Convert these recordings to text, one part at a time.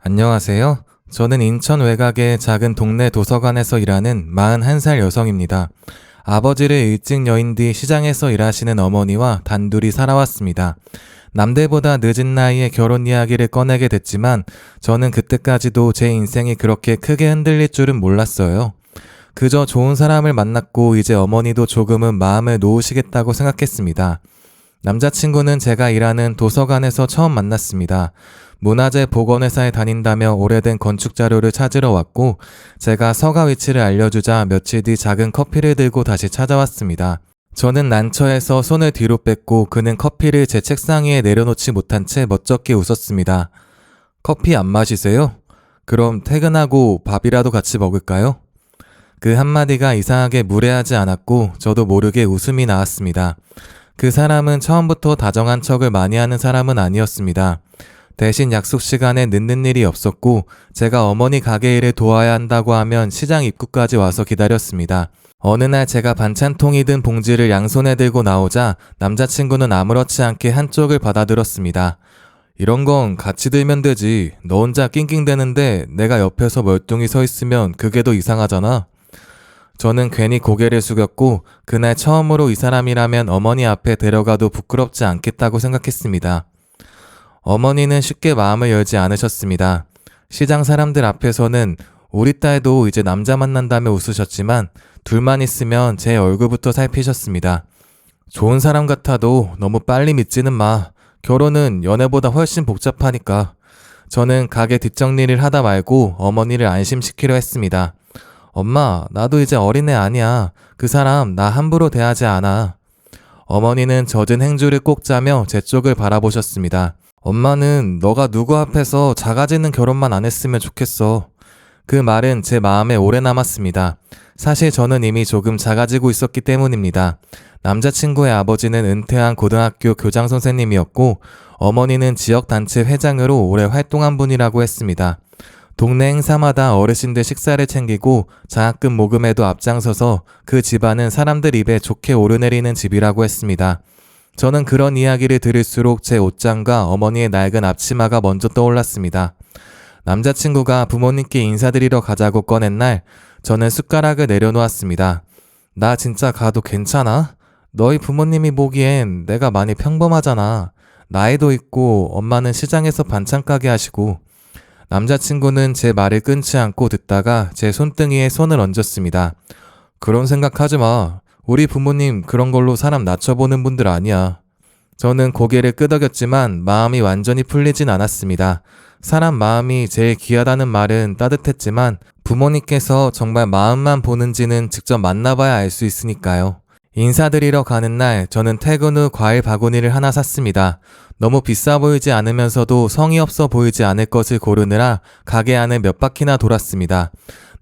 안녕하세요. 저는 인천 외곽의 작은 동네 도서관에서 일하는 41살 여성입니다. 아버지를 일찍 여인 뒤 시장에서 일하시는 어머니와 단둘이 살아왔습니다. 남들보다 늦은 나이에 결혼 이야기를 꺼내게 됐지만 저는 그때까지도 제 인생이 그렇게 크게 흔들릴 줄은 몰랐어요. 그저 좋은 사람을 만났고 이제 어머니도 조금은 마음을 놓으시겠다고 생각했습니다. 남자친구는 제가 일하는 도서관에서 처음 만났습니다. 문화재 복원회사에 다닌다며 오래된 건축 자료를 찾으러 왔고 제가 서가 위치를 알려주자 며칠 뒤 작은 커피를 들고 다시 찾아왔습니다. 저는 난처해서 손을 뒤로 뺐고 그는 커피를 제 책상 위에 내려놓지 못한 채 멋쩍게 웃었습니다. 커피 안 마시세요? 그럼 퇴근하고 밥이라도 같이 먹을까요? 그 한마디가 이상하게 무례하지 않았고 저도 모르게 웃음이 나왔습니다. 그 사람은 처음부터 다정한 척을 많이 하는 사람은 아니었습니다. 대신 약속 시간에 늦는 일이 없었고 제가 어머니 가게 일을 도와야 한다고 하면 시장 입구까지 와서 기다렸습니다. 어느 날 제가 반찬통이 든 봉지를 양손에 들고 나오자 남자친구는 아무렇지 않게 한쪽을 받아들었습니다. 이런 건 같이 들면 되지. 너 혼자 낑낑대는데 내가 옆에서 멀뚱히 서 있으면 그게 더 이상하잖아. 저는 괜히 고개를 숙였고 그날 처음으로 이 사람이라면 어머니 앞에 데려가도 부끄럽지 않겠다고 생각했습니다. 어머니는 쉽게 마음을 열지 않으셨습니다. 시장 사람들 앞에서는 우리 딸도 이제 남자 만난다며 웃으셨지만 둘만 있으면 제 얼굴부터 살피셨습니다. 좋은 사람 같아도 너무 빨리 믿지는 마. 결혼은 연애보다 훨씬 복잡하니까. 저는 가게 뒷정리를 하다 말고 어머니를 안심시키려 했습니다. 엄마, 나도 이제 어린애 아니야. 그 사람 나 함부로 대하지 않아. 어머니는 젖은 행주를 꼭 짜며 제 쪽을 바라보셨습니다. 엄마는 너가 누구 앞에서 작아지는 결혼만 안 했으면 좋겠어. 그 말은 제 마음에 오래 남았습니다. 사실 저는 이미 조금 작아지고 있었기 때문입니다. 남자친구의 아버지는 은퇴한 고등학교 교장 선생님이었고 어머니는 지역단체 회장으로 오래 활동한 분이라고 했습니다. 동네 행사마다 어르신들 식사를 챙기고 장학금 모금에도 앞장서서 그 집안은 사람들 입에 좋게 오르내리는 집이라고 했습니다. 저는 그런 이야기를 들을수록 제 옷장과 어머니의 낡은 앞치마가 먼저 떠올랐습니다. 남자친구가 부모님께 인사드리러 가자고 꺼낸 날 저는 숟가락을 내려놓았습니다. 나 진짜 가도 괜찮아? 너희 부모님이 보기엔 내가 많이 평범하잖아. 나이도 있고 엄마는 시장에서 반찬 가게 하시고. 남자친구는 제 말을 끊지 않고 듣다가 제 손등이에 손을 얹었습니다. 그런 생각하지 마. 우리 부모님 그런 걸로 사람 낮춰보는 분들 아니야. 저는 고개를 끄덕였지만 마음이 완전히 풀리진 않았습니다. 사람 마음이 제일 귀하다는 말은 따뜻했지만 부모님께서 정말 마음만 보는지는 직접 만나봐야 알 수 있으니까요. 인사드리러 가는 날 저는 퇴근 후 과일 바구니를 하나 샀습니다. 너무 비싸 보이지 않으면서도 성의 없어 보이지 않을 것을 고르느라 가게 안을 몇 바퀴나 돌았습니다.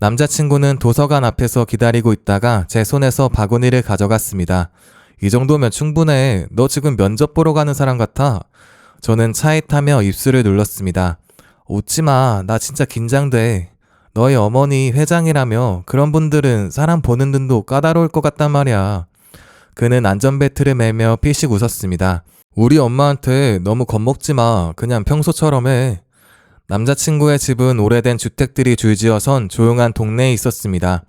남자친구는 도서관 앞에서 기다리고 있다가 제 손에서 바구니를 가져갔습니다. 이 정도면 충분해. 너 지금 면접 보러 가는 사람 같아. 저는 차에 타며 입술을 눌렀습니다. 웃지 마. 나 진짜 긴장돼. 너희 어머니 회장이라며 그런 분들은 사람 보는 눈도 까다로울 것 같단 말이야. 그는 안전벨트를 매며 피식 웃었습니다. 우리 엄마한테 너무 겁먹지 마. 그냥 평소처럼 해. 남자친구의 집은 오래된 주택들이 줄지어선 조용한 동네에 있었습니다.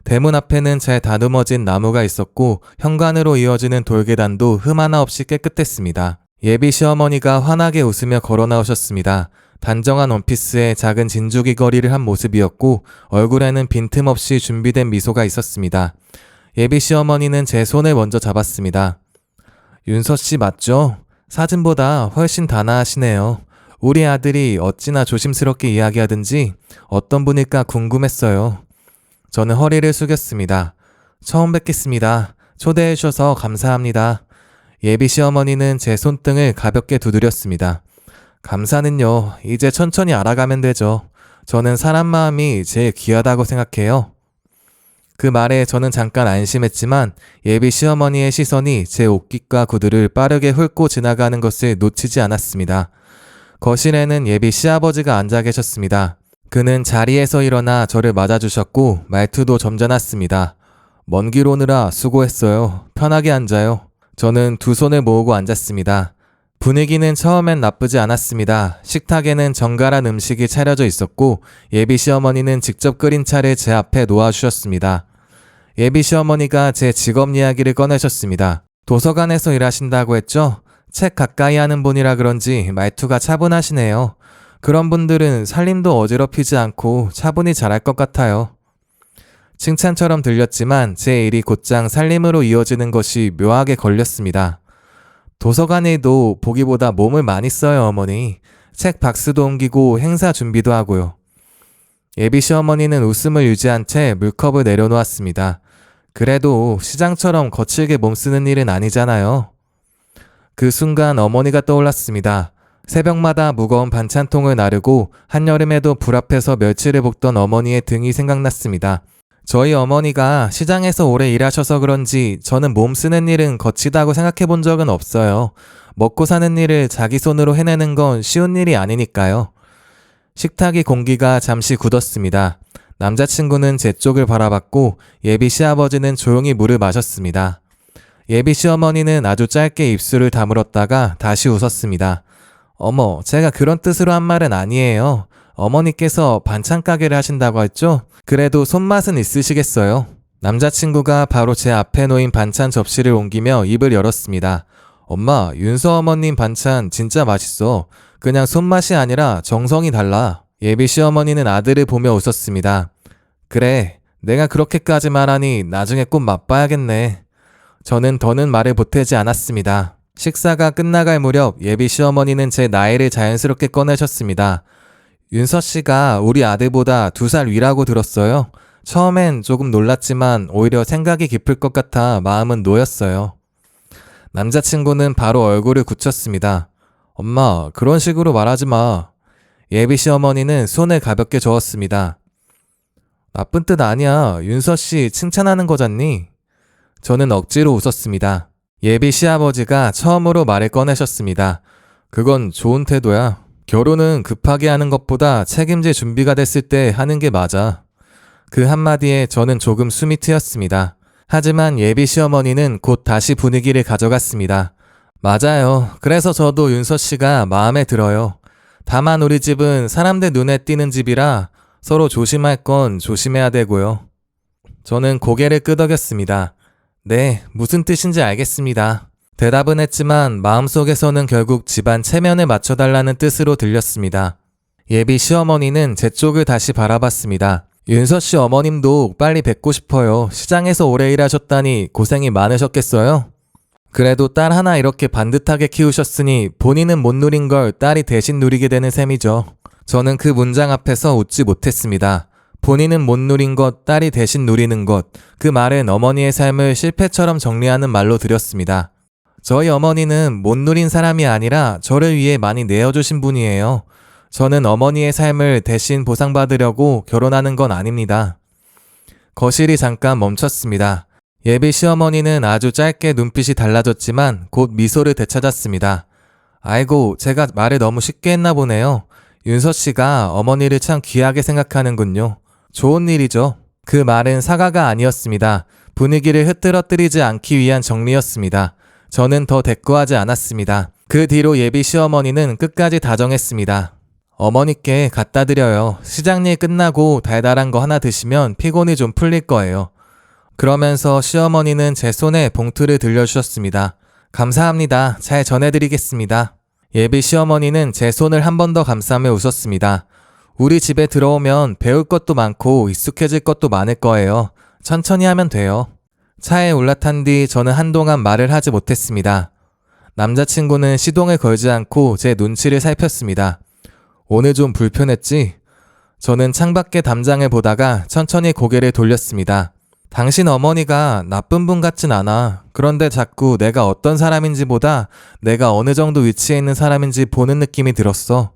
대문 앞에는 잘 다듬어진 나무가 있었고 현관으로 이어지는 돌계단도 흠 하나 없이 깨끗했습니다. 예비 시어머니가 환하게 웃으며 걸어 나오셨습니다. 단정한 원피스에 작은 진주귀 거리를 한 모습이었고 얼굴에는 빈틈없이 준비된 미소가 있었습니다. 예비 시어머니는 제 손을 먼저 잡았습니다. 윤서씨 맞죠? 사진보다 훨씬 단아하시네요. 우리 아들이 어찌나 조심스럽게 이야기하든지 어떤 분일까 궁금했어요. 저는 허리를 숙였습니다. 처음 뵙겠습니다. 초대해 주셔서 감사합니다. 예비 시어머니는 제 손등을 가볍게 두드렸습니다. 감사는요. 이제 천천히 알아가면 되죠. 저는 사람 마음이 제일 귀하다고 생각해요. 그 말에 저는 잠깐 안심했지만 예비 시어머니의 시선이 제 옷깃과 구두를 빠르게 훑고 지나가는 것을 놓치지 않았습니다. 거실에는 예비 시아버지가 앉아 계셨습니다. 그는 자리에서 일어나 저를 맞아주셨고 말투도 점잖았습니다. 먼 길 오느라 수고했어요. 편하게 앉아요. 저는 두 손을 모으고 앉았습니다. 분위기는 처음엔 나쁘지 않았습니다. 식탁에는 정갈한 음식이 차려져 있었고 예비 시어머니는 직접 끓인 차를 제 앞에 놓아주셨습니다. 예비 시어머니가 제 직업 이야기를 꺼내셨습니다. 도서관에서 일하신다고 했죠? 책 가까이 하는 분이라 그런지 말투가 차분하시네요. 그런 분들은 살림도 어지럽히지 않고 차분히 잘할 것 같아요. 칭찬처럼 들렸지만 제 일이 곧장 살림으로 이어지는 것이 묘하게 걸렸습니다. 도서관 일도 보기보다 몸을 많이 써요, 어머니. 책 박스도 옮기고 행사 준비도 하고요. 예비 시어머니는 웃음을 유지한 채 물컵을 내려놓았습니다. 그래도 시장처럼 거칠게 몸쓰는 일은 아니잖아요. 그 순간 어머니가 떠올랐습니다. 새벽마다 무거운 반찬통을 나르고 한여름에도 불 앞에서 멸치를 볶던 어머니의 등이 생각났습니다. 저희 어머니가 시장에서 오래 일하셔서 그런지 저는 몸 쓰는 일은 거치다고 생각해 본 적은 없어요. 먹고 사는 일을 자기 손으로 해내는 건 쉬운 일이 아니니까요. 식탁의 공기가 잠시 굳었습니다. 남자친구는 제 쪽을 바라봤고 예비 시아버지는 조용히 물을 마셨습니다. 예비 시어머니는 아주 짧게 입술을 다물었다가 다시 웃었습니다. 어머, 제가 그런 뜻으로 한 말은 아니에요. 어머니께서 반찬 가게를 하신다고 했죠? 그래도 손맛은 있으시겠어요? 남자친구가 바로 제 앞에 놓인 반찬 접시를 옮기며 입을 열었습니다. 엄마, 윤서 어머님 반찬 진짜 맛있어. 그냥 손맛이 아니라 정성이 달라. 예비 시어머니는 아들을 보며 웃었습니다. 그래, 내가 그렇게까지 말하니 나중에 꼭 맛봐야겠네. 저는 더는 말을 보태지 않았습니다. 식사가 끝나갈 무렵 예비 시어머니는 제 나이를 자연스럽게 꺼내셨습니다. 윤서 씨가 우리 아들보다 2살 위라고 들었어요. 처음엔 조금 놀랐지만 오히려 생각이 깊을 것 같아 마음은 놓였어요. 남자친구는 바로 얼굴을 굳혔습니다. 엄마, 그런 식으로 말하지 마. 예비 시어머니는 손을 가볍게 저었습니다. 나쁜 뜻 아니야. 윤서 씨 칭찬하는 거잖니? 저는 억지로 웃었습니다. 예비 시아버지가 처음으로 말을 꺼내셨습니다. 그건 좋은 태도야. 결혼은 급하게 하는 것보다 책임질 준비가 됐을 때 하는 게 맞아. 그 한마디에 저는 조금 숨이 트였습니다. 하지만 예비 시어머니는 곧 다시 분위기를 가져갔습니다. 맞아요. 그래서 저도 윤서 씨가 마음에 들어요. 다만 우리 집은 사람들 눈에 띄는 집이라 서로 조심할 건 조심해야 되고요. 저는 고개를 끄덕였습니다. 네, 무슨 뜻인지 알겠습니다. 대답은 했지만 마음속에서는 결국 집안 체면에 맞춰달라는 뜻으로 들렸습니다. 예비 시어머니는 제 쪽을 다시 바라봤습니다. 윤서 씨 어머님도 빨리 뵙고 싶어요. 시장에서 오래 일하셨다니 고생이 많으셨겠어요? 그래도 딸 하나 이렇게 반듯하게 키우셨으니 본인은 못 누린 걸 딸이 대신 누리게 되는 셈이죠. 저는 그 문장 앞에서 웃지 못했습니다. 본인은 못 누린 것, 딸이 대신 누리는 것. 그 말은 어머니의 삶을 실패처럼 정리하는 말로 드렸습니다. 저희 어머니는 못 누린 사람이 아니라 저를 위해 많이 내어주신 분이에요. 저는 어머니의 삶을 대신 보상받으려고 결혼하는 건 아닙니다. 거실이 잠깐 멈췄습니다. 예비 시어머니는 아주 짧게 눈빛이 달라졌지만 곧 미소를 되찾았습니다. 아이고, 제가 말을 너무 쉽게 했나 보네요. 윤서 씨가 어머니를 참 귀하게 생각하는군요. 좋은 일이죠. 그 말은 사과가 아니었습니다. 분위기를 흐트러뜨리지 않기 위한 정리였습니다. 저는 더 대꾸하지 않았습니다. 그 뒤로 예비 시어머니는 끝까지 다정했습니다. 어머니께 갖다 드려요. 시장 일 끝나고 달달한 거 하나 드시면 피곤이 좀 풀릴 거예요. 그러면서 시어머니는 제 손에 봉투를 들려주셨습니다. 감사합니다. 잘 전해드리겠습니다. 예비 시어머니는 제 손을 한 번 더 감싸며 웃었습니다. 우리 집에 들어오면 배울 것도 많고 익숙해질 것도 많을 거예요. 천천히 하면 돼요. 차에 올라탄 뒤 저는 한동안 말을 하지 못했습니다. 남자친구는 시동을 걸지 않고 제 눈치를 살폈습니다. 오늘 좀 불편했지? 저는 창밖에 담장을 보다가 천천히 고개를 돌렸습니다. 당신 어머니가 나쁜 분 같진 않아. 그런데 자꾸 내가 어떤 사람인지 보다 내가 어느 정도 위치에 있는 사람인지 보는 느낌이 들었어.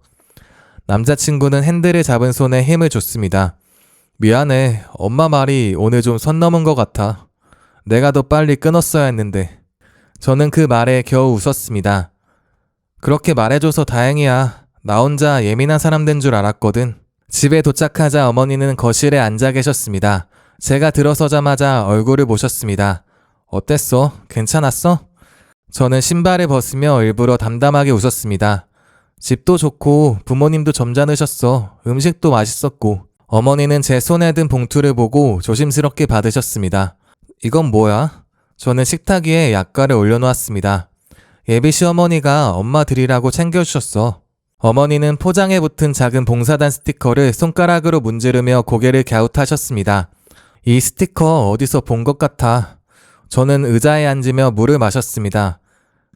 남자친구는 핸들을 잡은 손에 힘을 줬습니다. 미안해. 엄마 말이 오늘 좀 선 넘은 것 같아. 내가 더 빨리 끊었어야 했는데. 저는 그 말에 겨우 웃었습니다. 그렇게 말해줘서 다행이야. 나 혼자 예민한 사람 된 줄 알았거든. 집에 도착하자 어머니는 거실에 앉아 계셨습니다. 제가 들어서자마자 얼굴을 보셨습니다. 어땠어? 괜찮았어? 저는 신발을 벗으며 일부러 담담하게 웃었습니다. 집도 좋고 부모님도 점잖으셨어. 음식도 맛있었고. 어머니는 제 손에 든 봉투를 보고 조심스럽게 받으셨습니다. 이건 뭐야? 저는 식탁 위에 약과를 올려놓았습니다. 예비 시어머니가 엄마 드리라고 챙겨주셨어. 어머니는 포장에 붙은 작은 봉사단 스티커를 손가락으로 문지르며 고개를 갸웃하셨습니다. 이 스티커 어디서 본 것 같아. 저는 의자에 앉으며 물을 마셨습니다.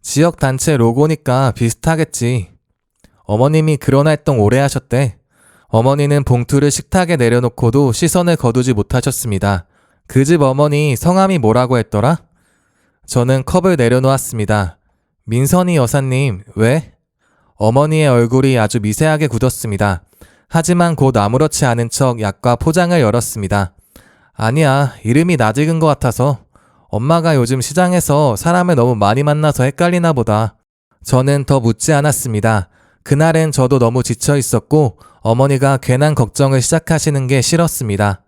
지역 단체 로고니까 비슷하겠지. 어머님이 그런 활동 오래 하셨대. 어머니는 봉투를 식탁에 내려놓고도 시선을 거두지 못하셨습니다. 그 집 어머니 성함이 뭐라고 했더라? 저는 컵을 내려놓았습니다. 민선이 여사님, 왜? 어머니의 얼굴이 아주 미세하게 굳었습니다. 하지만 곧 아무렇지 않은 척 약과 포장을 열었습니다. 아니야, 이름이 낯익은 것 같아서. 엄마가 요즘 시장에서 사람을 너무 많이 만나서 헷갈리나 보다. 저는 더 묻지 않았습니다. 그날은 저도 너무 지쳐 있었고 어머니가 괜한 걱정을 시작하시는 게 싫었습니다.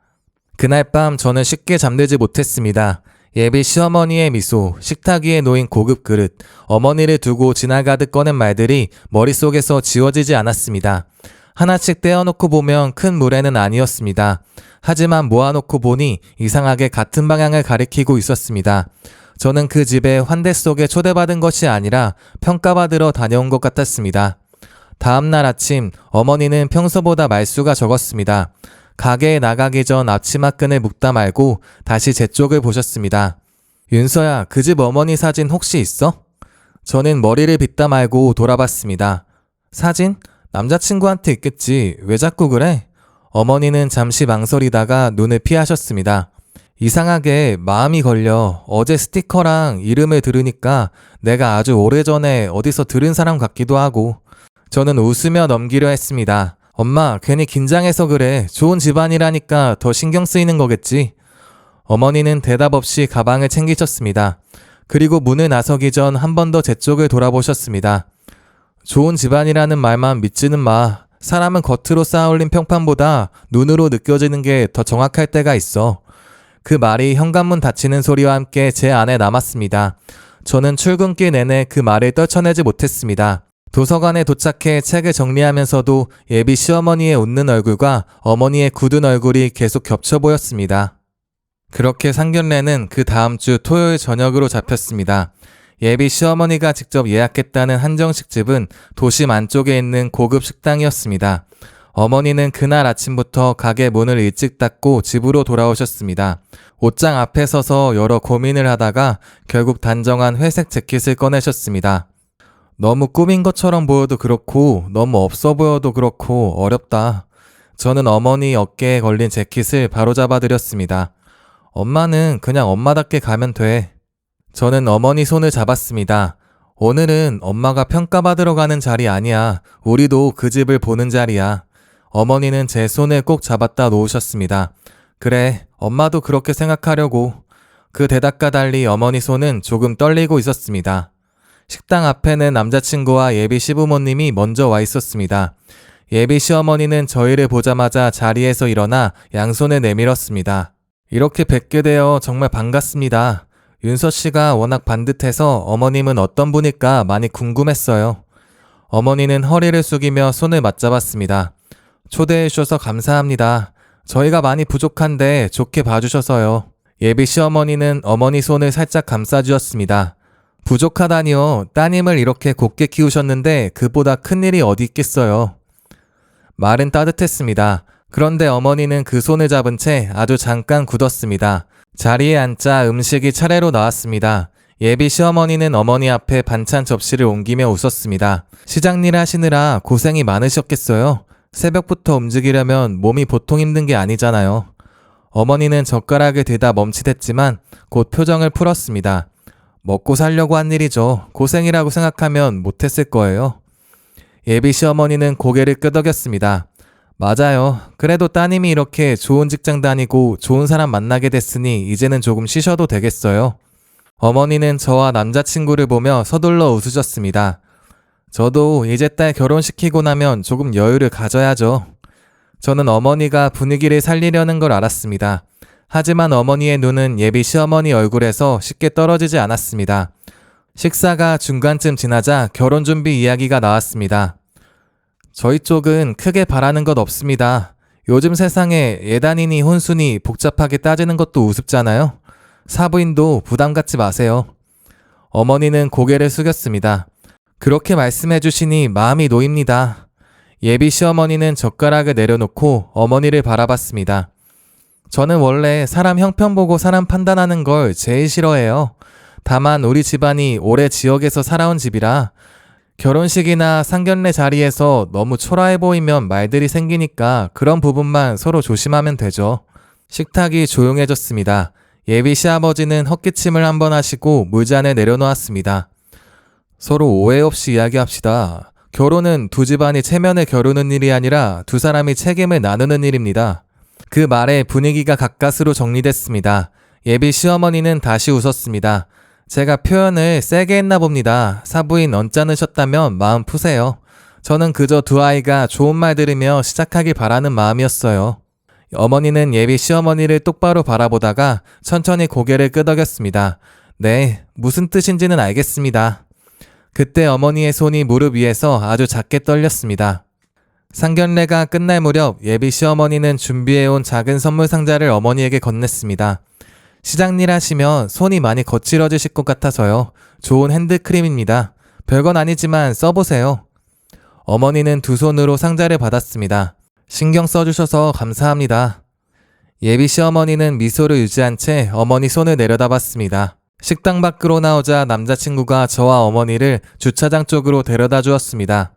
그날 밤 저는 쉽게 잠들지 못했습니다. 예비 시어머니의 미소, 식탁 위에 놓인 고급 그릇, 어머니를 두고 지나가듯 꺼낸 말들이 머릿속에서 지워지지 않았습니다. 하나씩 떼어놓고 보면 큰 무례는 아니었습니다. 하지만 모아놓고 보니 이상하게 같은 방향을 가리키고 있었습니다. 저는 그 집에 환대 속에 초대받은 것이 아니라 평가받으러 다녀온 것 같았습니다. 다음날 아침 어머니는 평소보다 말수가 적었습니다. 가게에 나가기 전 앞치마끈을 묶다 말고 다시 제 쪽을 보셨습니다. 윤서야, 그 집 어머니 사진 혹시 있어? 저는 머리를 빗다 말고 돌아봤습니다. 사진? 남자친구한테 있겠지. 왜 자꾸 그래? 어머니는 잠시 망설이다가 눈을 피하셨습니다. 이상하게 마음이 걸려. 어제 스티커랑 이름을 들으니까 내가 아주 오래전에 어디서 들은 사람 같기도 하고. 저는 웃으며 넘기려 했습니다. 엄마, 괜히 긴장해서 그래. 좋은 집안이라니까 더 신경 쓰이는 거겠지. 어머니는 대답 없이 가방을 챙기셨습니다. 그리고 문을 나서기 전 한 번 더 제 쪽을 돌아보셨습니다. 좋은 집안이라는 말만 믿지는 마. 사람은 겉으로 쌓아올린 평판보다 눈으로 느껴지는 게 더 정확할 때가 있어. 그 말이 현관문 닫히는 소리와 함께 제 안에 남았습니다. 저는 출근길 내내 그 말을 떨쳐내지 못했습니다. 도서관에 도착해 책을 정리하면서도 예비 시어머니의 웃는 얼굴과 어머니의 굳은 얼굴이 계속 겹쳐 보였습니다. 그렇게 상견례는 그 다음 주 토요일 저녁으로 잡혔습니다. 예비 시어머니가 직접 예약했다는 한정식 집은 도심 안쪽에 있는 고급 식당이었습니다. 어머니는 그날 아침부터 가게 문을 일찍 닫고 집으로 돌아오셨습니다. 옷장 앞에 서서 여러 고민을 하다가 결국 단정한 회색 재킷을 꺼내셨습니다. 너무 꾸민 것처럼 보여도 그렇고 너무 없어 보여도 그렇고 어렵다. 저는 어머니 어깨에 걸린 재킷을 바로잡아 드렸습니다. 엄마는 그냥 엄마답게 가면 돼. 저는 어머니 손을 잡았습니다. 오늘은 엄마가 평가받으러 가는 자리 아니야. 우리도 그 집을 보는 자리야. 어머니는 제 손을 꼭 잡았다 놓으셨습니다. 그래, 엄마도 그렇게 생각하려고. 그 대답과 달리 어머니 손은 조금 떨리고 있었습니다. 식당 앞에는 남자친구와 예비 시부모님이 먼저 와 있었습니다. 예비 시어머니는 저희를 보자마자 자리에서 일어나 양손을 내밀었습니다. 이렇게 뵙게 되어 정말 반갑습니다. 윤서 씨가 워낙 반듯해서 어머님은 어떤 분일까 많이 궁금했어요. 어머니는 허리를 숙이며 손을 맞잡았습니다. 초대해 주셔서 감사합니다. 저희가 많이 부족한데 좋게 봐주셔서요. 예비 시어머니는 어머니 손을 살짝 감싸주었습니다. 부족하다니요. 따님을 이렇게 곱게 키우셨는데 그보다 큰일이 어디 있겠어요. 말은 따뜻했습니다. 그런데 어머니는 그 손을 잡은 채 아주 잠깐 굳었습니다. 자리에 앉자 음식이 차례로 나왔습니다. 예비 시어머니는 어머니 앞에 반찬 접시를 옮기며 웃었습니다. 시장일 하시느라 고생이 많으셨겠어요. 새벽부터 움직이려면 몸이 보통 힘든 게 아니잖아요. 어머니는 젓가락을 들다 멈칫했지만 곧 표정을 풀었습니다. 먹고 살려고 한 일이죠. 고생이라고 생각하면 못했을 거예요. 예비 시어머니는 고개를 끄덕였습니다. 맞아요. 그래도 따님이 이렇게 좋은 직장 다니고 좋은 사람 만나게 됐으니 이제는 조금 쉬셔도 되겠어요. 어머니는 저와 남자친구를 보며 서둘러 웃으셨습니다. 저도 이제 딸 결혼시키고 나면 조금 여유를 가져야죠. 저는 어머니가 분위기를 살리려는 걸 알았습니다. 하지만 어머니의 눈은 예비 시어머니 얼굴에서 쉽게 떨어지지 않았습니다. 식사가 중간쯤 지나자 결혼 준비 이야기가 나왔습니다. 저희 쪽은 크게 바라는 것 없습니다. 요즘 세상에 예단이니 혼수니 복잡하게 따지는 것도 우습잖아요. 사부인도 부담 갖지 마세요. 어머니는 고개를 숙였습니다. 그렇게 말씀해 주시니 마음이 놓입니다. 예비 시어머니는 젓가락을 내려놓고 어머니를 바라봤습니다. 저는 원래 사람 형편 보고 사람 판단하는 걸 제일 싫어해요. 다만 우리 집안이 오래 지역에서 살아온 집이라 결혼식이나 상견례 자리에서 너무 초라해 보이면 말들이 생기니까 그런 부분만 서로 조심하면 되죠. 식탁이 조용해졌습니다. 예비 시아버지는 헛기침을 한번 하시고 물잔을 내려놓았습니다. 서로 오해 없이 이야기합시다. 결혼은 두 집안이 체면에 겨루는 일이 아니라 두 사람이 책임을 나누는 일입니다. 그 말에 분위기가 가까스로 정리됐습니다. 예비 시어머니는 다시 웃었습니다. 제가 표현을 세게 했나 봅니다. 사부인 언짢으셨다면 마음 푸세요. 저는 그저 두 아이가 좋은 말 들으며 시작하길 바라는 마음이었어요. 어머니는 예비 시어머니를 똑바로 바라보다가 천천히 고개를 끄덕였습니다. 네, 무슨 뜻인지는 알겠습니다. 그때 어머니의 손이 무릎 위에서 아주 작게 떨렸습니다. 상견례가 끝날 무렵 예비 시어머니는 준비해온 작은 선물 상자를 어머니에게 건넸습니다. 시장일 하시면 손이 많이 거칠어지실 것 같아서요. 좋은 핸드크림입니다. 별건 아니지만 써보세요. 어머니는 두 손으로 상자를 받았습니다. 신경 써주셔서 감사합니다. 예비 시어머니는 미소를 유지한 채 어머니 손을 내려다봤습니다. 식당 밖으로 나오자 남자친구가 저와 어머니를 주차장 쪽으로 데려다 주었습니다.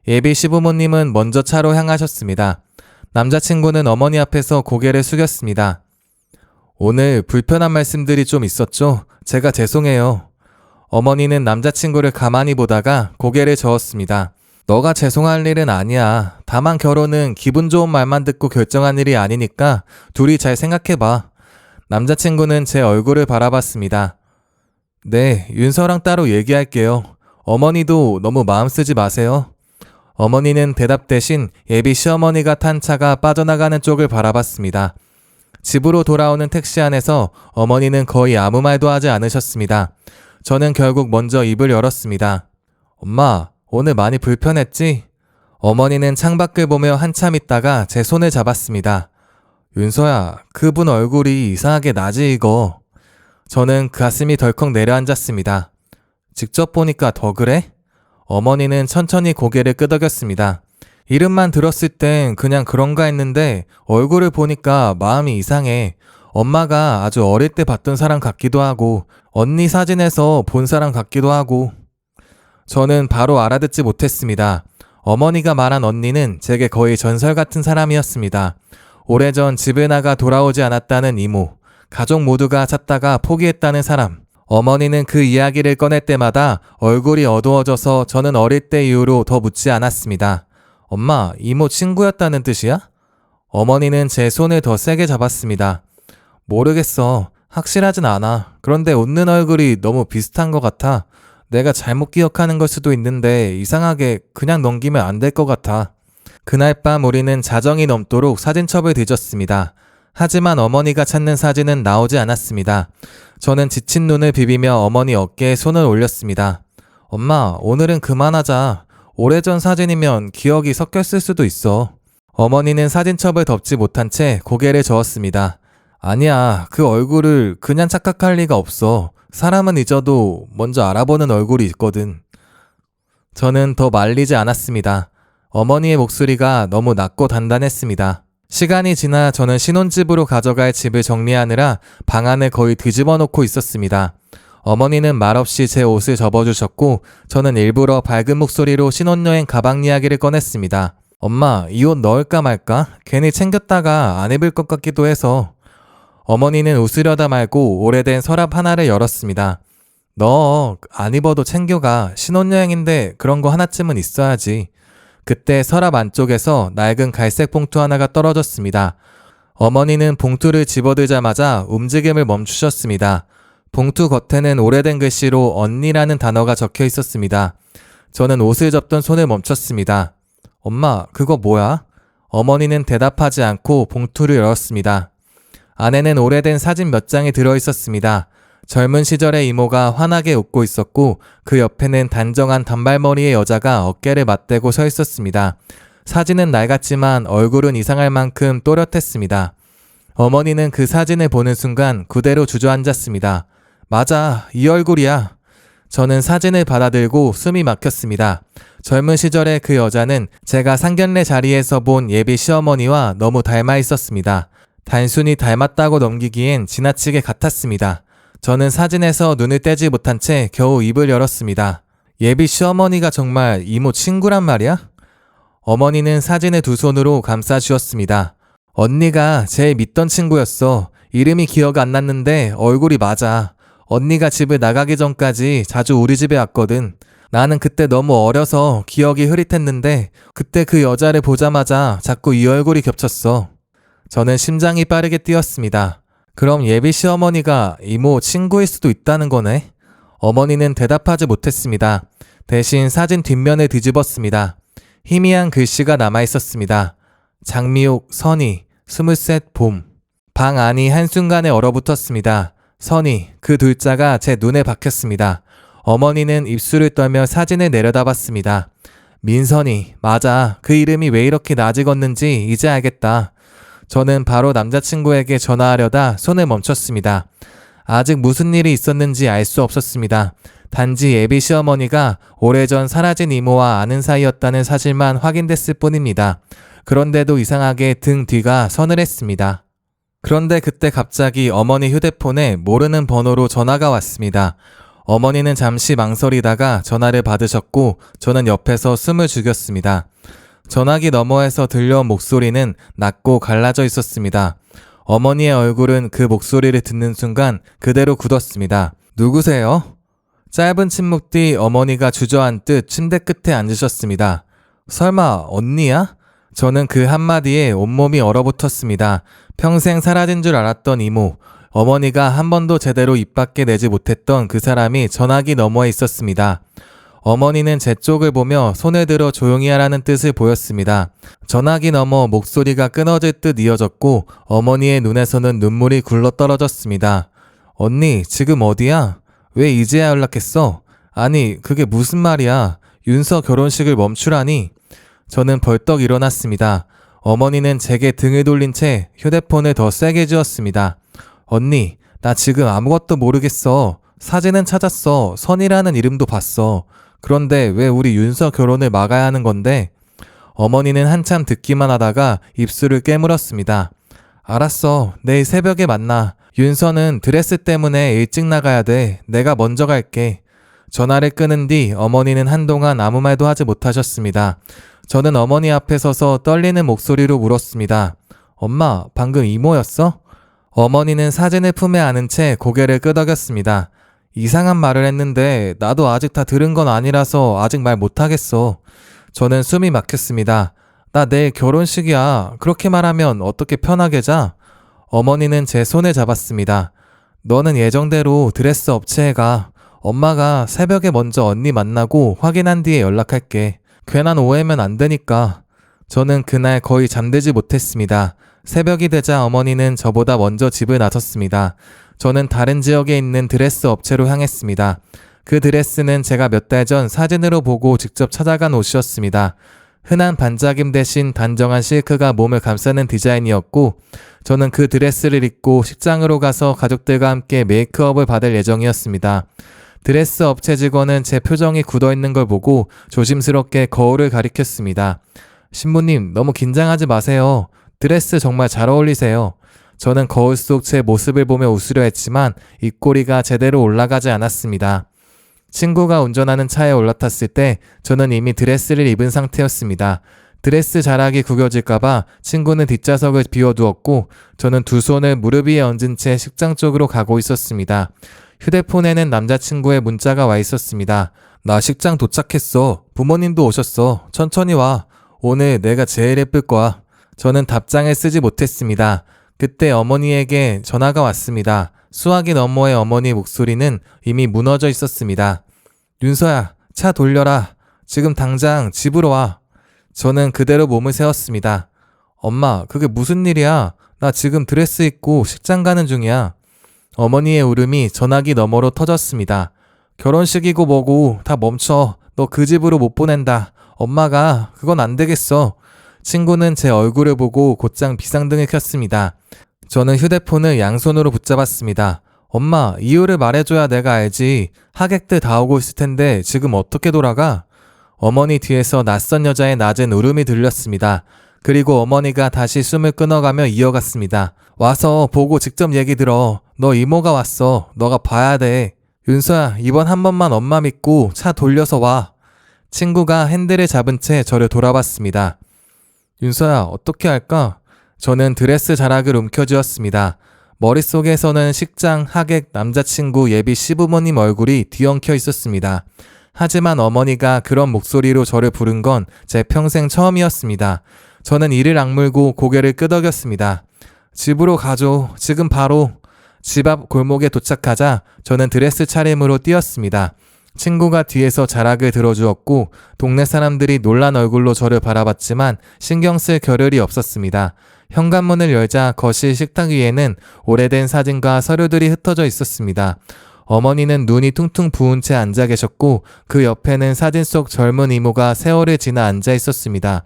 예비 시부모님은 먼저 차로 향하셨습니다. 남자친구는 어머니 앞에서 고개를 숙였습니다. 오늘 불편한 말씀들이 좀 있었죠? 제가 죄송해요. 어머니는 남자친구를 가만히 보다가 고개를 저었습니다. 너가 죄송할 일은 아니야. 다만 결혼은 기분 좋은 말만 듣고 결정한 일이 아니니까 둘이 잘 생각해봐. 남자친구는 제 얼굴을 바라봤습니다. 네, 윤서랑 따로 얘기할게요. 어머니도 너무 마음 쓰지 마세요. 어머니는 대답 대신 예비 시어머니가 탄 차가 빠져나가는 쪽을 바라봤습니다. 집으로 돌아오는 택시 안에서 어머니는 거의 아무 말도 하지 않으셨습니다. 저는 결국 먼저 입을 열었습니다. 엄마, 오늘 많이 불편했지? 어머니는 창밖을 보며 한참 있다가 제 손을 잡았습니다. 윤서야, 그분 얼굴이 이상하게 나지 이거. 저는 가슴이 덜컥 내려앉았습니다. 직접 보니까 더 그래? 어머니는 천천히 고개를 끄덕였습니다. 이름만 들었을 땐 그냥 그런가 했는데 얼굴을 보니까 마음이 이상해. 엄마가 아주 어릴 때 봤던 사람 같기도 하고 언니 사진에서 본 사람 같기도 하고. 저는 바로 알아듣지 못했습니다. 어머니가 말한 언니는 제게 거의 전설 같은 사람이었습니다. 오래전 집에 나가 돌아오지 않았다는 이모, 가족 모두가 찾다가 포기했다는 사람. 어머니는 그 이야기를 꺼낼 때마다 얼굴이 어두워져서 저는 어릴 때 이후로 더 묻지 않았습니다. 엄마, 이모 친구였다는 뜻이야? 어머니는 제 손을 더 세게 잡았습니다. 모르겠어. 확실하진 않아. 그런데 웃는 얼굴이 너무 비슷한 것 같아. 내가 잘못 기억하는 걸 수도 있는데 이상하게 그냥 넘기면 안 될 것 같아. 그날 밤 우리는 자정이 넘도록 사진첩을 뒤졌습니다. 하지만 어머니가 찾는 사진은 나오지 않았습니다. 저는 지친 눈을 비비며 어머니 어깨에 손을 올렸습니다. 엄마, 오늘은 그만하자. 오래전 사진이면 기억이 섞였을 수도 있어. 어머니는 사진첩을 덮지 못한 채 고개를 저었습니다. 아니야, 그 얼굴을 그냥 착각할 리가 없어. 사람은 잊어도 먼저 알아보는 얼굴이 있거든. 저는 더 말리지 않았습니다. 어머니의 목소리가 너무 낮고 단단했습니다. 시간이 지나 저는 신혼집으로 가져갈 집을 정리하느라 방 안을 거의 뒤집어 놓고 있었습니다. 어머니는 말없이 제 옷을 접어주셨고 저는 일부러 밝은 목소리로 신혼여행 가방 이야기를 꺼냈습니다. 엄마, 이 옷 넣을까 말까? 괜히 챙겼다가 안 입을 것 같기도 해서. 어머니는 웃으려다 말고 오래된 서랍 하나를 열었습니다. 너 안 입어도 챙겨가. 신혼여행인데 그런 거 하나쯤은 있어야지. 그때 서랍 안쪽에서 낡은 갈색 봉투 하나가 떨어졌습니다. 어머니는 봉투를 집어들자마자 움직임을 멈추셨습니다. 봉투 겉에는 오래된 글씨로 언니라는 단어가 적혀 있었습니다. 저는 옷을 접던 손을 멈췄습니다. 엄마, 그거 뭐야? 어머니는 대답하지 않고 봉투를 열었습니다. 안에는 오래된 사진 몇 장이 들어 있었습니다. 젊은 시절의 이모가 환하게 웃고 있었고 그 옆에는 단정한 단발머리의 여자가 어깨를 맞대고 서 있었습니다. 사진은 낡았지만 얼굴은 이상할 만큼 또렷했습니다. 어머니는 그 사진을 보는 순간 그대로 주저앉았습니다. 맞아, 이 얼굴이야. 저는 사진을 받아들고 숨이 막혔습니다. 젊은 시절의 그 여자는 제가 상견례 자리에서 본 예비 시어머니와 너무 닮아 있었습니다. 단순히 닮았다고 넘기기엔 지나치게 같았습니다. 저는 사진에서 눈을 떼지 못한 채 겨우 입을 열었습니다. 예비 시어머니가 정말 이모 친구란 말이야? 어머니는 사진을 두 손으로 감싸 주었습니다. 언니가 제일 믿던 친구였어. 이름이 기억 안 났는데 얼굴이 맞아. 언니가 집을 나가기 전까지 자주 우리 집에 왔거든. 나는 그때 너무 어려서 기억이 흐릿했는데 그때 그 여자를 보자마자 자꾸 이 얼굴이 겹쳤어. 저는 심장이 빠르게 뛰었습니다. 그럼 예비 시어머니가 이모 친구일 수도 있다는 거네? 어머니는 대답하지 못했습니다. 대신 사진 뒷면을 뒤집었습니다. 희미한 글씨가 남아 있었습니다. 장미옥, 선희, 23 봄. 방 안이 한순간에 얼어붙었습니다. 선희, 그 둘자가 제 눈에 박혔습니다. 어머니는 입술을 떨며 사진을 내려다봤습니다. 민선희, 맞아. 그 이름이 왜 이렇게 낯익었는지 이제 알겠다. 저는 바로 남자친구에게 전화하려다 손을 멈췄습니다. 아직 무슨 일이 있었는지 알 수 없었습니다. 단지 예비 시어머니가 오래전 사라진 이모와 아는 사이였다는 사실만 확인됐을 뿐입니다. 그런데도 이상하게 등 뒤가 서늘했습니다. 그런데 그때 갑자기 어머니 휴대폰에 모르는 번호로 전화가 왔습니다. 어머니는 잠시 망설이다가 전화를 받으셨고 저는 옆에서 숨을 죽였습니다. 전화기 너머에서 들려온 목소리는 낮고 갈라져 있었습니다. 어머니의 얼굴은 그 목소리를 듣는 순간 그대로 굳었습니다. 누구세요? 짧은 침묵 뒤 어머니가 주저앉듯 침대 끝에 앉으셨습니다. 설마 언니야? 저는 그 한마디에 온몸이 얼어붙었습니다. 평생 사라진 줄 알았던 이모, 어머니가 한 번도 제대로 입 밖에 내지 못했던 그 사람이 전화기 너머에 있었습니다. 어머니는 제 쪽을 보며 손을 들어 조용히 하라는 뜻을 보였습니다. 전화기 너머 목소리가 끊어질 듯 이어졌고 어머니의 눈에서는 눈물이 굴러 떨어졌습니다. 언니, 지금 어디야? 왜 이제야 연락했어? 아니, 그게 무슨 말이야? 윤서 결혼식을 멈추라니? 저는 벌떡 일어났습니다. 어머니는 제게 등을 돌린 채 휴대폰을 더 세게 쥐었습니다. 언니, 나 지금 아무것도 모르겠어. 사진은 찾았어. 선이라는 이름도 봤어. 그런데 왜 우리 윤서 결혼을 막아야 하는 건데? 어머니는 한참 듣기만 하다가 입술을 깨물었습니다. 알았어. 내일 새벽에 만나. 윤서는 드레스 때문에 일찍 나가야 돼. 내가 먼저 갈게. 전화를 끊은 뒤 어머니는 한동안 아무 말도 하지 못하셨습니다. 저는 어머니 앞에 서서 떨리는 목소리로 물었습니다. 엄마, 방금 이모였어? 어머니는 사진을 품에 안은 채 고개를 끄덕였습니다. 이상한 말을 했는데 나도 아직 다 들은 건 아니라서 아직 말 못하겠어. 저는 숨이 막혔습니다. 나 내일 결혼식이야. 그렇게 말하면 어떻게 편하게 자? 어머니는 제 손을 잡았습니다. 너는 예정대로 드레스 업체에 가. 엄마가 새벽에 먼저 언니 만나고 확인한 뒤에 연락할게. 괜한 오해면 안 되니까. 저는 그날 거의 잠들지 못했습니다. 새벽이 되자 어머니는 저보다 먼저 집을 나섰습니다. 저는 다른 지역에 있는 드레스 업체로 향했습니다. 그 드레스는 제가 몇 달 전 사진으로 보고 직접 찾아간 옷이었습니다. 흔한 반짝임 대신 단정한 실크가 몸을 감싸는 디자인이었고 저는 그 드레스를 입고 식장으로 가서 가족들과 함께 메이크업을 받을 예정이었습니다. 드레스 업체 직원은 제 표정이 굳어있는 걸 보고 조심스럽게 거울을 가리켰습니다. 신부님, 너무 긴장하지 마세요. 드레스 정말 잘 어울리세요. 저는 거울 속 제 모습을 보며 웃으려 했지만 입꼬리가 제대로 올라가지 않았습니다. 친구가 운전하는 차에 올라탔을 때 저는 이미 드레스를 입은 상태였습니다. 드레스 자락이 구겨질까봐 친구는 뒷좌석을 비워두었고 저는 두 손을 무릎 위에 얹은 채 식장 쪽으로 가고 있었습니다. 휴대폰에는 남자친구의 문자가 와 있었습니다. 나 식장 도착했어. 부모님도 오셨어. 천천히 와. 오늘 내가 제일 예쁠 거야. 저는 답장을 쓰지 못했습니다. 그때 어머니에게 전화가 왔습니다. 수화기 너머의 어머니 목소리는 이미 무너져 있었습니다. 윤서야, 차 돌려라. 지금 당장 집으로 와. 저는 그대로 몸을 세웠습니다. 엄마, 그게 무슨 일이야? 나 지금 드레스 입고 식장 가는 중이야. 어머니의 울음이 전화기 너머로 터졌습니다. 결혼식이고 뭐고 다 멈춰. 너 그 집으로 못 보낸다. 엄마가 그건 안 되겠어. 친구는 제 얼굴을 보고 곧장 비상등을 켰습니다. 저는 휴대폰을 양손으로 붙잡았습니다. 엄마, 이유를 말해줘야 내가 알지. 하객들 다 오고 있을 텐데 지금 어떻게 돌아가? 어머니 뒤에서 낯선 여자의 낮은 울음이 들렸습니다. 그리고 어머니가 다시 숨을 끊어가며 이어갔습니다. 와서 보고 직접 얘기 들어. 너 이모가 왔어. 너가 봐야 돼. 윤서야, 이번 한 번만 엄마 믿고 차 돌려서 와. 친구가 핸들을 잡은 채 저를 돌아봤습니다. 윤서야, 어떻게 할까? 저는 드레스 자락을 움켜쥐었습니다. 머릿속에서는 식장, 하객, 남자친구, 예비 시부모님 얼굴이 뒤엉켜 있었습니다. 하지만 어머니가 그런 목소리로 저를 부른 건 제 평생 처음이었습니다. 저는 이를 악물고 고개를 끄덕였습니다. 집으로 가죠. 지금 바로. 집 앞 골목에 도착하자 저는 드레스 차림으로 뛰었습니다. 친구가 뒤에서 자락을 들어주었고 동네 사람들이 놀란 얼굴로 저를 바라봤지만 신경 쓸 겨를이 없었습니다. 현관문을 열자 거실 식탁 위에는 오래된 사진과 서류들이 흩어져 있었습니다. 어머니는 눈이 퉁퉁 부은 채 앉아 계셨고 그 옆에는 사진 속 젊은 이모가 세월을 지나 앉아 있었습니다.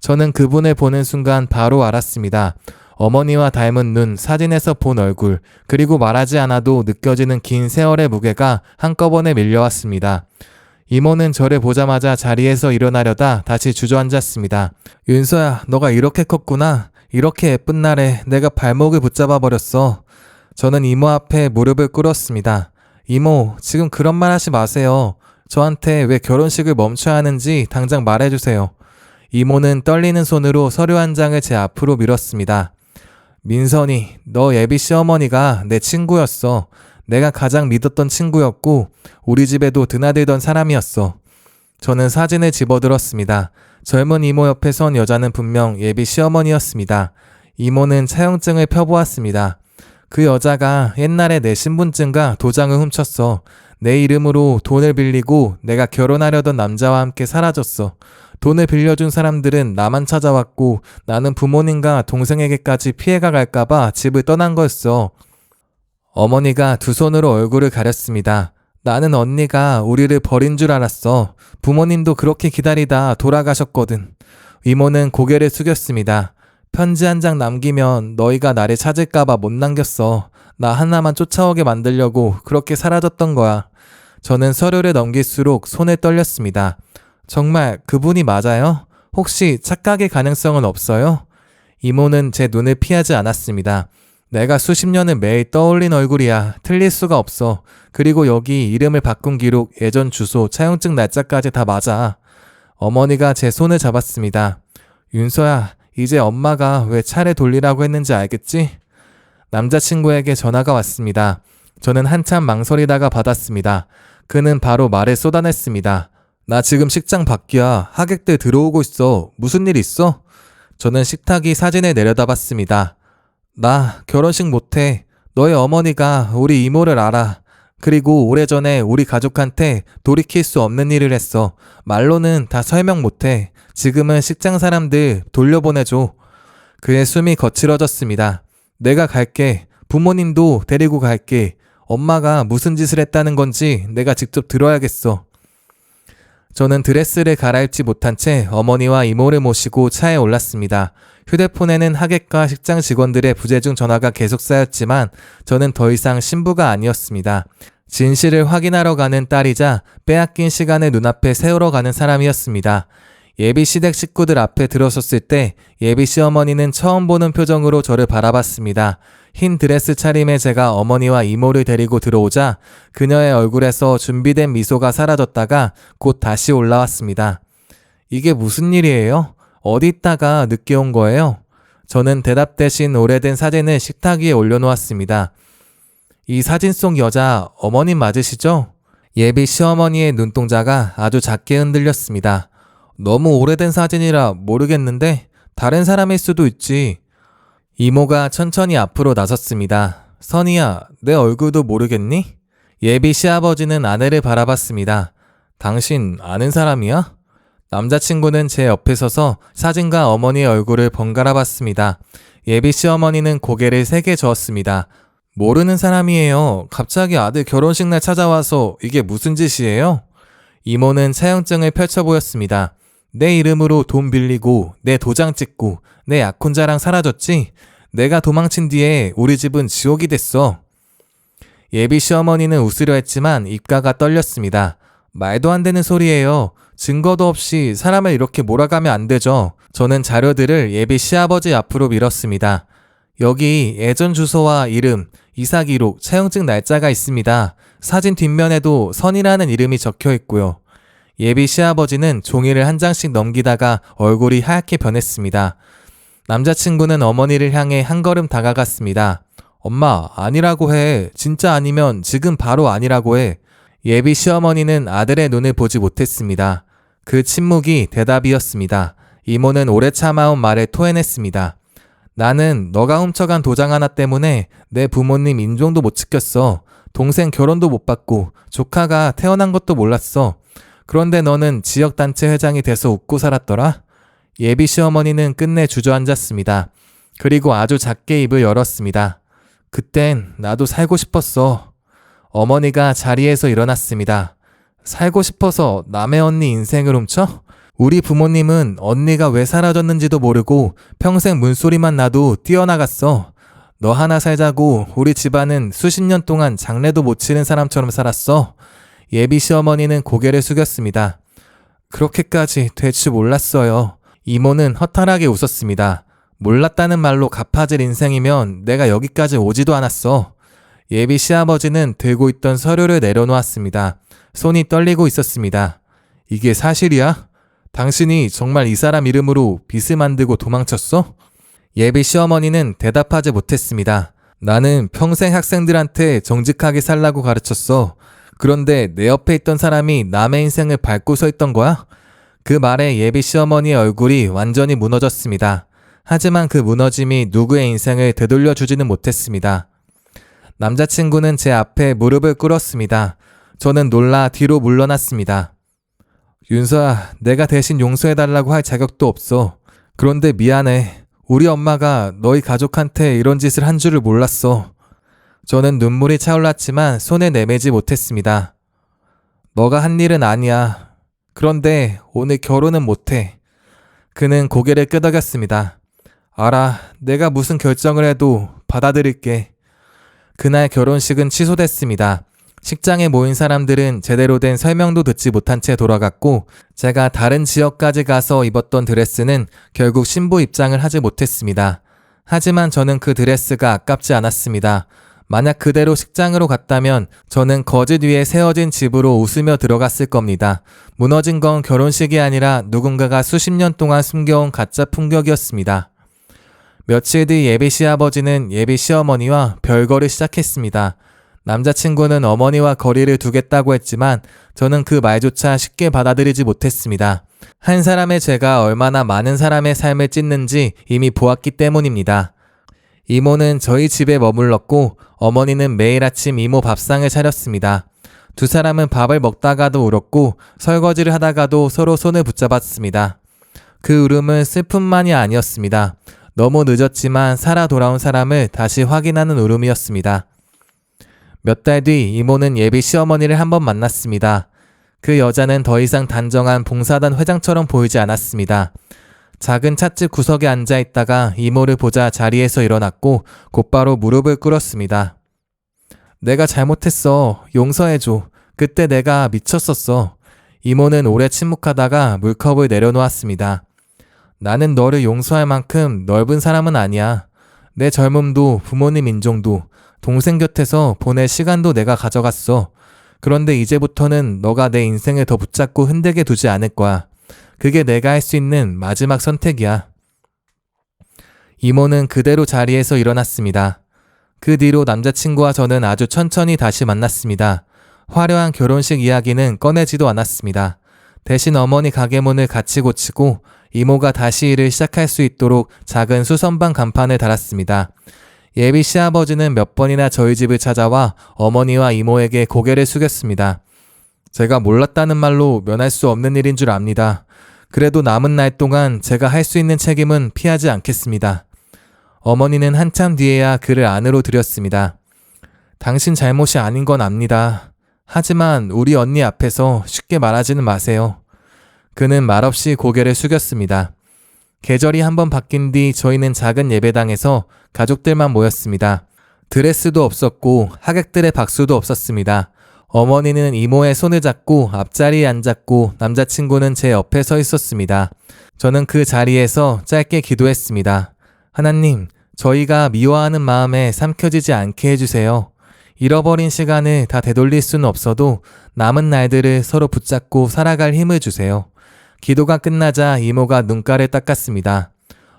저는 그분을 보는 순간 바로 알았습니다. 어머니와 닮은 눈, 사진에서 본 얼굴, 그리고 말하지 않아도 느껴지는 긴 세월의 무게가 한꺼번에 밀려왔습니다. 이모는 저를 보자마자 자리에서 일어나려다 다시 주저앉았습니다. 윤서야, 너가 이렇게 컸구나. 이렇게 예쁜 날에 내가 발목을 붙잡아 버렸어. 저는 이모 앞에 무릎을 꿇었습니다. 이모, 지금 그런 말 하지 마세요. 저한테 왜 결혼식을 멈춰야 하는지 당장 말해주세요. 이모는 떨리는 손으로 서류 한 장을 제 앞으로 밀었습니다. 민선이, 너 예비 시어머니가 내 친구였어. 내가 가장 믿었던 친구였고 우리 집에도 드나들던 사람이었어. 저는 사진을 집어들었습니다. 젊은 이모 옆에 선 여자는 분명 예비 시어머니였습니다. 이모는 차용증을 펴보았습니다. 그 여자가 옛날에 내 신분증과 도장을 훔쳤어. 내 이름으로 돈을 빌리고 내가 결혼하려던 남자와 함께 사라졌어. 돈을 빌려준 사람들은 나만 찾아왔고 나는 부모님과 동생에게까지 피해가 갈까봐 집을 떠난 거였어. 어머니가 두 손으로 얼굴을 가렸습니다. 나는 언니가 우리를 버린 줄 알았어. 부모님도 그렇게 기다리다 돌아가셨거든. 이모는 고개를 숙였습니다. 편지 한 장 남기면 너희가 나를 찾을까봐 못 남겼어. 나 하나만 쫓아오게 만들려고 그렇게 사라졌던 거야. 저는 서류를 넘길수록 손에 떨렸습니다. 정말 그분이 맞아요? 혹시 착각의 가능성은 없어요? 이모는 제 눈을 피하지 않았습니다. 내가 수십 년을 매일 떠올린 얼굴이야. 틀릴 수가 없어. 그리고 여기 이름을 바꾼 기록, 예전 주소, 차용증 날짜까지 다 맞아. 어머니가 제 손을 잡았습니다. 윤서야, 이제 엄마가 왜 차를 돌리라고 했는지 알겠지? 남자친구에게 전화가 왔습니다. 저는 한참 망설이다가 받았습니다. 그는 바로 말을 쏟아냈습니다. 나 지금 식장 밖이야. 하객들 들어오고 있어. 무슨 일 있어? 저는 식탁이 사진을 내려다봤습니다. 나 결혼식 못해. 너의 어머니가 우리 이모를 알아. 그리고 오래전에 우리 가족한테 돌이킬 수 없는 일을 했어. 말로는 다 설명 못해. 지금은 식장 사람들 돌려보내줘. 그의 숨이 거칠어졌습니다. 내가 갈게. 부모님도 데리고 갈게. 엄마가 무슨 짓을 했다는 건지 내가 직접 들어야겠어. 저는 드레스를 갈아입지 못한 채 어머니와 이모를 모시고 차에 올랐습니다. 휴대폰에는 하객과 식장 직원들의 부재중 전화가 계속 쌓였지만 저는 더 이상 신부가 아니었습니다. 진실을 확인하러 가는 딸이자 빼앗긴 시간을 눈앞에 세우러 가는 사람이었습니다. 예비 시댁 식구들 앞에 들어섰을 때 예비 시어머니는 처음 보는 표정으로 저를 바라봤습니다. 흰 드레스 차림에 제가 어머니와 이모를 데리고 들어오자 그녀의 얼굴에서 준비된 미소가 사라졌다가 곧 다시 올라왔습니다. 이게 무슨 일이에요? 어디 있다가 늦게 온 거예요? 저는 대답 대신 오래된 사진을 식탁 위에 올려놓았습니다. 이 사진 속 여자 어머님 맞으시죠? 예비 시어머니의 눈동자가 아주 작게 흔들렸습니다. 너무 오래된 사진이라 모르겠는데 다른 사람일 수도 있지. 이모가 천천히 앞으로 나섰습니다. 선이야, 내 얼굴도 모르겠니? 예비 시아버지는 아내를 바라봤습니다. 당신 아는 사람이야? 남자친구는 제 옆에 서서 사진과 어머니의 얼굴을 번갈아 봤습니다. 예비 시어머니는 고개를 세게 저었습니다. 모르는 사람이에요. 갑자기 아들 결혼식 날 찾아와서 이게 무슨 짓이에요? 이모는 차용증을 펼쳐 보였습니다. 내 이름으로 돈 빌리고 내 도장 찍고 내 약혼자랑 사라졌지? 내가 도망친 뒤에 우리 집은 지옥이 됐어. 예비 시어머니는 웃으려 했지만 입가가 떨렸습니다. 말도 안 되는 소리예요. 증거도 없이 사람을 이렇게 몰아가면 안 되죠. 저는 자료들을 예비 시아버지 앞으로 밀었습니다. 여기 예전 주소와 이름, 이사 기록, 차용증 날짜가 있습니다. 사진 뒷면에도 선이라는 이름이 적혀 있고요. 예비 시아버지는 종이를 한 장씩 넘기다가 얼굴이 하얗게 변했습니다. 남자친구는 어머니를 향해 한 걸음 다가갔습니다. 엄마, 아니라고 해. 진짜 아니면 지금 바로 아니라고 해. 예비 시어머니는 아들의 눈을 보지 못했습니다. 그 침묵이 대답이었습니다. 이모는 오래 참아온 말에 토해냈습니다. 나는 너가 훔쳐간 도장 하나 때문에 내 부모님 인종도 못 지켰어. 동생 결혼도 못 받고 조카가 태어난 것도 몰랐어. 그런데 너는 지역단체 회장이 돼서 웃고 살았더라? 예비 시어머니는 끝내 주저앉았습니다. 그리고 아주 작게 입을 열었습니다. 그땐 나도 살고 싶었어. 어머니가 자리에서 일어났습니다. 살고 싶어서 남의 언니 인생을 훔쳐? 우리 부모님은 언니가 왜 사라졌는지도 모르고 평생 문소리만 나도 뛰어나갔어. 너 하나 살자고 우리 집안은 수십 년 동안 장례도 못 치는 사람처럼 살았어. 예비 시어머니는 고개를 숙였습니다. 그렇게까지 될 줄 몰랐어요. 이모는 허탈하게 웃었습니다. 몰랐다는 말로 갚아질 인생이면 내가 여기까지 오지도 않았어. 예비 시아버지는 들고 있던 서류를 내려놓았습니다. 손이 떨리고 있었습니다. 이게 사실이야? 당신이 정말 이 사람 이름으로 빚을 만들고 도망쳤어? 예비 시어머니는 대답하지 못했습니다. 나는 평생 학생들한테 정직하게 살라고 가르쳤어. 그런데 내 옆에 있던 사람이 남의 인생을 밟고 서 있던 거야? 그 말에 예비 시어머니의 얼굴이 완전히 무너졌습니다. 하지만 그 무너짐이 누구의 인생을 되돌려 주지는 못했습니다. 남자친구는 제 앞에 무릎을 꿇었습니다. 저는 놀라 뒤로 물러났습니다. 윤서아, 내가 대신 용서해달라고 할 자격도 없어. 그런데 미안해. 우리 엄마가 너희 가족한테 이런 짓을 한 줄을 몰랐어. 저는 눈물이 차올랐지만 손에 내매지 못했습니다. 너가 한 일은 아니야. 그런데 오늘 결혼은 못해. 그는 고개를 끄덕였습니다. 알아. 내가 무슨 결정을 해도 받아들일게. 그날 결혼식은 취소됐습니다. 식장에 모인 사람들은 제대로 된 설명도 듣지 못한 채 돌아갔고 제가 다른 지역까지 가서 입었던 드레스는 결국 신부 입장을 하지 못했습니다. 하지만 저는 그 드레스가 아깝지 않았습니다. 만약 그대로 식장으로 갔다면 저는 거짓 위에 세워진 집으로 웃으며 들어갔을 겁니다. 무너진 건 결혼식이 아니라 누군가가 수십 년 동안 숨겨온 가짜 풍격이었습니다. 며칠 뒤 예비 시아버지는 예비 시어머니와 별거를 시작했습니다. 남자친구는 어머니와 거리를 두겠다고 했지만 저는 그 말조차 쉽게 받아들이지 못했습니다. 한 사람의 죄가 얼마나 많은 사람의 삶을 찢는지 이미 보았기 때문입니다. 이모는 저희 집에 머물렀고 어머니는 매일 아침 이모 밥상을 차렸습니다. 두 사람은 밥을 먹다가도 울었고 설거지를 하다가도 서로 손을 붙잡았습니다. 그 울음은 슬픔만이 아니었습니다. 너무 늦었지만 살아 돌아온 사람을 다시 확인하는 울음이었습니다. 몇 달 뒤 이모는 예비 시어머니를 한번 만났습니다. 그 여자는 더 이상 단정한 봉사단 회장처럼 보이지 않았습니다. 작은 찻집 구석에 앉아 있다가 이모를 보자 자리에서 일어났고 곧바로 무릎을 꿇었습니다. 내가 잘못했어. 용서해줘. 그때 내가 미쳤었어. 이모는 오래 침묵하다가 물컵을 내려놓았습니다. 나는 너를 용서할 만큼 넓은 사람은 아니야. 내 젊음도 부모님 인종도 동생 곁에서 보낼 시간도 내가 가져갔어. 그런데 이제부터는 너가 내 인생을 더 붙잡고 흔들게 두지 않을 거야. 그게 내가 할 수 있는 마지막 선택이야. 이모는 그대로 자리에서 일어났습니다. 그 뒤로 남자친구와 저는 아주 천천히 다시 만났습니다. 화려한 결혼식 이야기는 꺼내지도 않았습니다. 대신 어머니 가게 문을 같이 고치고 이모가 다시 일을 시작할 수 있도록 작은 수선방 간판을 달았습니다. 예비 시아버지는 몇 번이나 저희 집을 찾아와 어머니와 이모에게 고개를 숙였습니다. 제가 몰랐다는 말로 면할 수 없는 일인 줄 압니다. 그래도 남은 날 동안 제가 할 수 있는 책임은 피하지 않겠습니다. 어머니는 한참 뒤에야 그를 안으로 들였습니다. 당신 잘못이 아닌 건 압니다. 하지만 우리 언니 앞에서 쉽게 말하지는 마세요. 그는 말없이 고개를 숙였습니다. 계절이 한번 바뀐 뒤 저희는 작은 예배당에서 가족들만 모였습니다. 드레스도 없었고 하객들의 박수도 없었습니다. 어머니는 이모의 손을 잡고 앞자리에 앉았고 남자친구는 제 옆에 서 있었습니다. 저는 그 자리에서 짧게 기도했습니다. 하나님, 저희가 미워하는 마음에 삼켜지지 않게 해주세요. 잃어버린 시간을 다 되돌릴 수는 없어도 남은 날들을 서로 붙잡고 살아갈 힘을 주세요. 기도가 끝나자 이모가 눈가를 닦았습니다.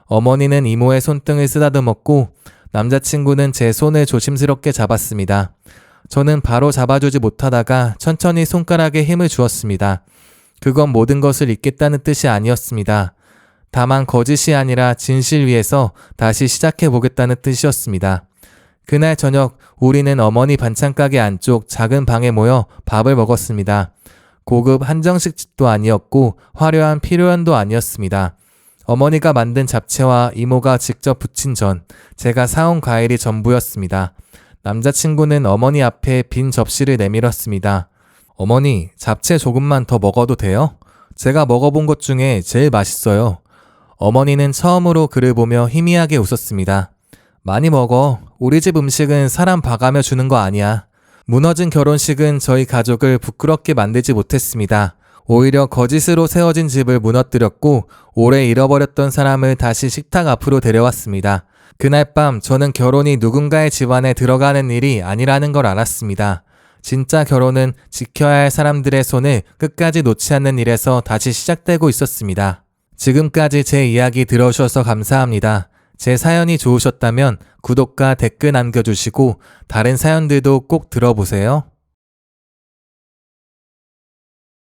어머니는 이모의 손등을 쓰다듬었고 남자친구는 제 손을 조심스럽게 잡았습니다. 저는 바로 잡아주지 못하다가 천천히 손가락에 힘을 주었습니다. 그건 모든 것을 잊겠다는 뜻이 아니었습니다. 다만 거짓이 아니라 진실 위에서 다시 시작해보겠다는 뜻이었습니다. 그날 저녁 우리는 어머니 반찬가게 안쪽 작은 방에 모여 밥을 먹었습니다. 고급 한정식 집도 아니었고 화려한 피로연도 아니었습니다. 어머니가 만든 잡채와 이모가 직접 부친 전, 제가 사온 과일이 전부였습니다. 남자친구는 어머니 앞에 빈 접시를 내밀었습니다. 어머니, 잡채 조금만 더 먹어도 돼요? 제가 먹어본 것 중에 제일 맛있어요. 어머니는 처음으로 그를 보며 희미하게 웃었습니다. 많이 먹어. 우리 집 음식은 사람 봐가며 주는 거 아니야. 무너진 결혼식은 저희 가족을 부끄럽게 만들지 못했습니다. 오히려 거짓으로 세워진 집을 무너뜨렸고 오래 잃어버렸던 사람을 다시 식탁 앞으로 데려왔습니다. 그날 밤 저는 결혼이 누군가의 집안에 들어가는 일이 아니라는 걸 알았습니다. 진짜 결혼은 지켜야 할 사람들의 손을 끝까지 놓지 않는 일에서 다시 시작되고 있었습니다. 지금까지 제 이야기 들어주셔서 감사합니다. 제 사연이 좋으셨다면 구독과 댓글 남겨주시고 다른 사연들도 꼭 들어보세요.